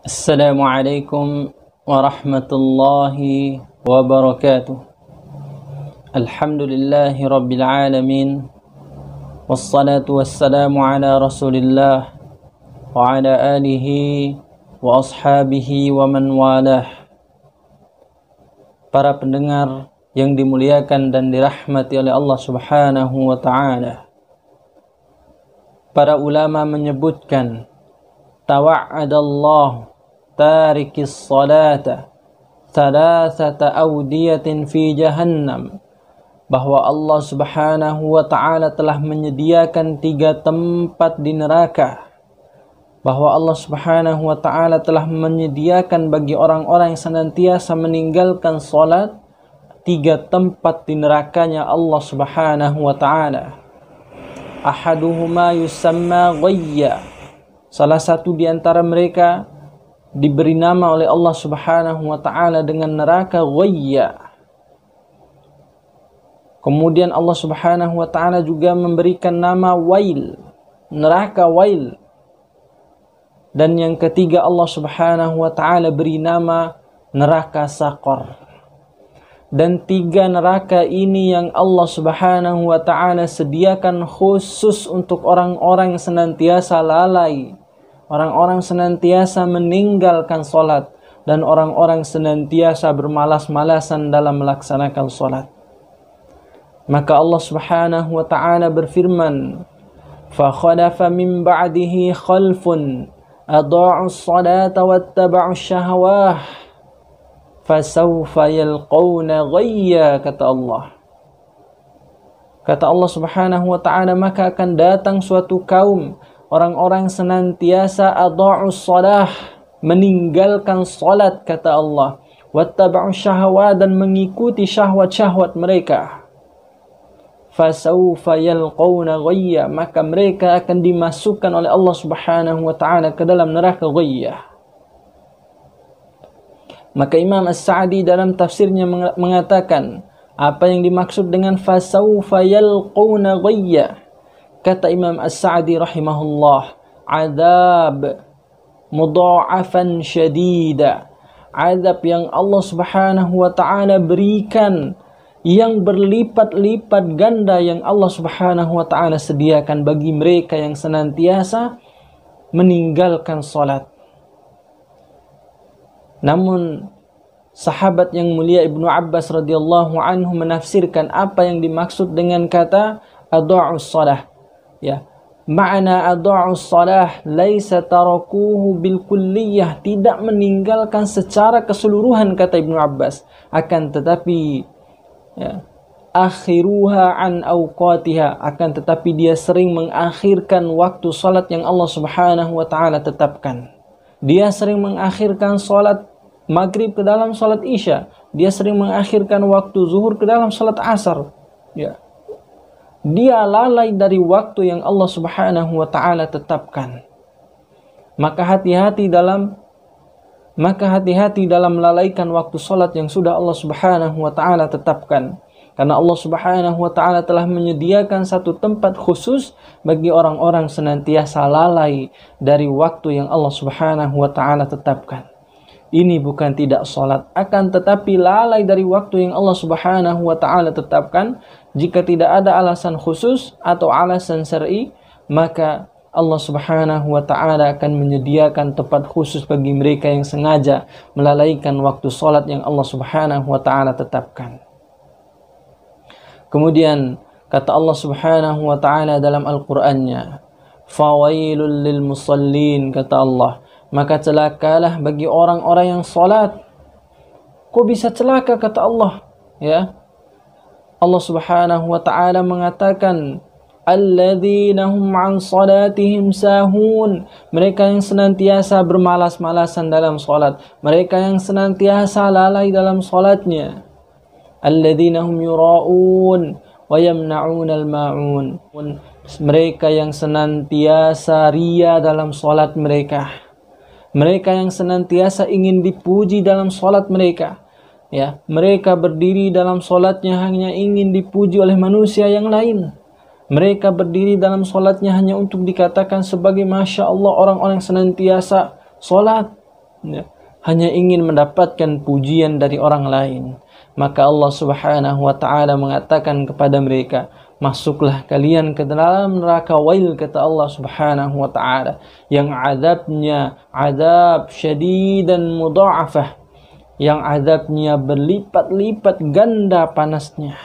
Assalamualaikum warahmatullahi wabarakatuh. Alhamdulillahi rabbil alamin. Wassalatu wassalamu ala rasulillah wa ala alihi wa ashabihi wa man walah. Para pendengar yang dimuliakan dan dirahmati oleh Allah subhanahu wa ta'ala, para ulama menyebutkan tawa'adallahu tarikis salata thalathata awdiyatin fi jahannam, bahwa Allah subhanahu wa ta'ala telah menyediakan 3 tempat di neraka, bahwa Allah subhanahu wa ta'ala telah menyediakan bagi orang-orang yang senantiasa meninggalkan salat 3 tempat di nerakanya Allah subhanahu wa ta'ala. Ahaduhuma yusamma ghayya, salah satu di antara mereka diberi nama oleh Allah subhanahu wa ta'ala dengan neraka ghayya. Kemudian Allah subhanahu wa ta'ala juga memberikan nama wail, neraka wail. Dan yang ketiga Allah subhanahu wa ta'ala beri nama neraka saqar. Dan 3 neraka ini yang Allah subhanahu wa ta'ala sediakan khusus untuk orang-orang yang senantiasa lalai, orang-orang senantiasa meninggalkan solat, dan orang-orang senantiasa bermalas-malasan dalam melaksanakan solat. Maka Allah subhanahu wa ta'ala berfirman, فَخَلَفَ مِنْ بَعْدِهِ خَلْفٌ أَضَاعُوا الصَّلَاةَ وَاتَّبَعُوا الشَّهَوَاتِ فَسَوْفَ يَلْقَوْنَ غَيًّا. Kata Allah subhanahu wa ta'ala, maka akan datang suatu kaum, orang-orang senantiasa adha'us shalah, meninggalkan salat, kata Allah, wattaba'us syahawat, dan mengikuti syahwat-syahwat mereka. Fasawfa yalqawna ghayya, maka mereka akan dimasukkan oleh Allah subhanahu wa ta'ala ke dalam neraka ghayya. Maka Imam As-Sa'di dalam tafsirnya mengatakan, apa yang dimaksud dengan fasawfa yalqawna ghayya? Kata Imam As-Sa'di rahimahullah, azab mudha'afan syadida, azab yang Allah subhanahu wa ta'ala berikan, yang berlipat-lipat ganda, yang Allah subhanahu wa ta'ala sediakan bagi mereka yang senantiasa meninggalkan salat. Namun sahabat yang mulia Ibnu Abbas radhiyallahu anhu menafsirkan apa yang dimaksud dengan kata adha'us shalah. Ya, makna adha'us shalah laisa tarakuhu bil kulliyah, tidak meninggalkan secara keseluruhan, kata Ibnu Abbas, akan tetapi ya, akhiruha an awqatiha, akan tetapi dia sering mengakhirkan waktu salat yang Allah subhanahu wa ta'ala tetapkan. Dia sering mengakhirkan salat maghrib ke dalam salat isya, dia sering mengakhirkan waktu zuhur ke dalam salat asar. Ya, dia lalai dari waktu yang Allah subhanahu wa ta'ala tetapkan. Maka hati-hati dalam melalaikan waktu salat yang sudah Allah subhanahu wa ta'ala tetapkan. Karena Allah subhanahu wa ta'ala telah menyediakan satu tempat khusus bagi orang-orang senantiasa lalai dari waktu yang Allah subhanahu wa ta'ala tetapkan. Ini bukan tidak salat, akan tetapi lalai dari waktu yang Allah subhanahu wa ta'ala tetapkan. Jika tidak ada alasan khusus atau alasan syar'i, maka Allah subhanahu wa ta'ala akan menyediakan tempat khusus bagi mereka yang sengaja melalaikan waktu salat yang Allah subhanahu wa ta'ala tetapkan. Kemudian kata Allah subhanahu wa ta'ala dalam Al-Qur'annya, fawailul lil musallin, kata Allah, maka celakalah bagi orang-orang yang salat. Kok bisa celaka, kata Allah? Ya, Allah subhanahu wa ta'ala mengatakan, alladzina hum an salatihim sahun, mereka yang senantiasa bermalas-malasan dalam salat, mereka yang senantiasa lalai dalam salatnya. Alladzina hum yura'un wa yamna'unal ma'un, mereka yang senantiasa ria dalam salat mereka, mereka yang senantiasa ingin dipuji dalam salat mereka. Ya, mereka berdiri dalam salatnya hanya ingin dipuji oleh manusia yang lain. Mereka berdiri dalam salatnya hanya untuk dikatakan sebagai Masya Allah, orang-orang senantiasa salat. ya, hanya ingin mendapatkan pujian dari orang lain. Maka Allah Subhanahu wa ta'ala mengatakan kepada mereka, masuklah kalian ke dalam neraka wail, kata Allah Subhanahu wa ta'ala, yang azabnya azab syadid dan mudha'afah, yang azabnya berlipat-lipat ganda panasnya.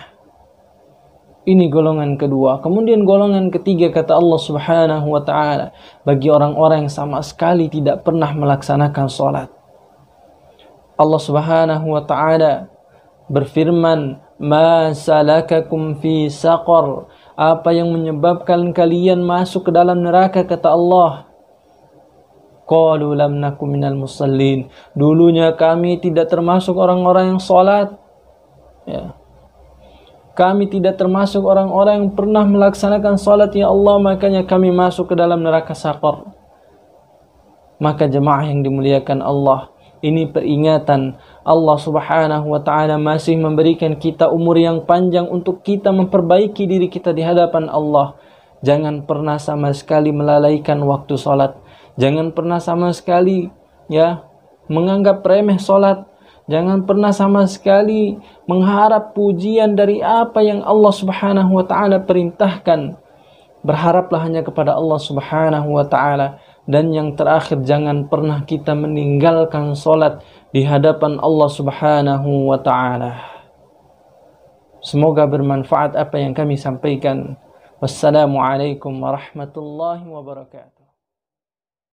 Ini golongan kedua. Kemudian golongan ketiga, kata Allah Subhanahu wa ta'ala, bagi orang-orang yang sama sekali tidak pernah melaksanakan salat. Allah Subhanahu wa ta'ala berfirman, "Ma salakakum fi saqar?" Apa yang menyebabkan kalian masuk ke dalam neraka, kata Allah. Qalu lam nakum minal musallin. Dulunya kami tidak termasuk orang-orang yang salat. Ya. Kami tidak termasuk orang-orang yang pernah melaksanakan salat, ya Allah, makanya kami masuk ke dalam neraka saqar. Maka jemaah yang dimuliakan Allah, ini peringatan. Allah Subhanahu wa ta'ala masih memberikan kita umur yang panjang untuk kita memperbaiki diri kita di hadapan Allah. Jangan pernah sama sekali melalaikan waktu salat. Jangan pernah sama sekali menganggap remeh salat. Jangan pernah sama sekali mengharap pujian dari apa yang Allah Subhanahu wa ta'ala perintahkan. Berharaplah hanya kepada Allah Subhanahu wa ta'ala. Dan yang terakhir, jangan pernah kita meninggalkan salat di hadapan Allah Subhanahu wa ta'ala. Semoga bermanfaat apa yang kami sampaikan. Wassalamualaikum warahmatullahi wabarakatuh.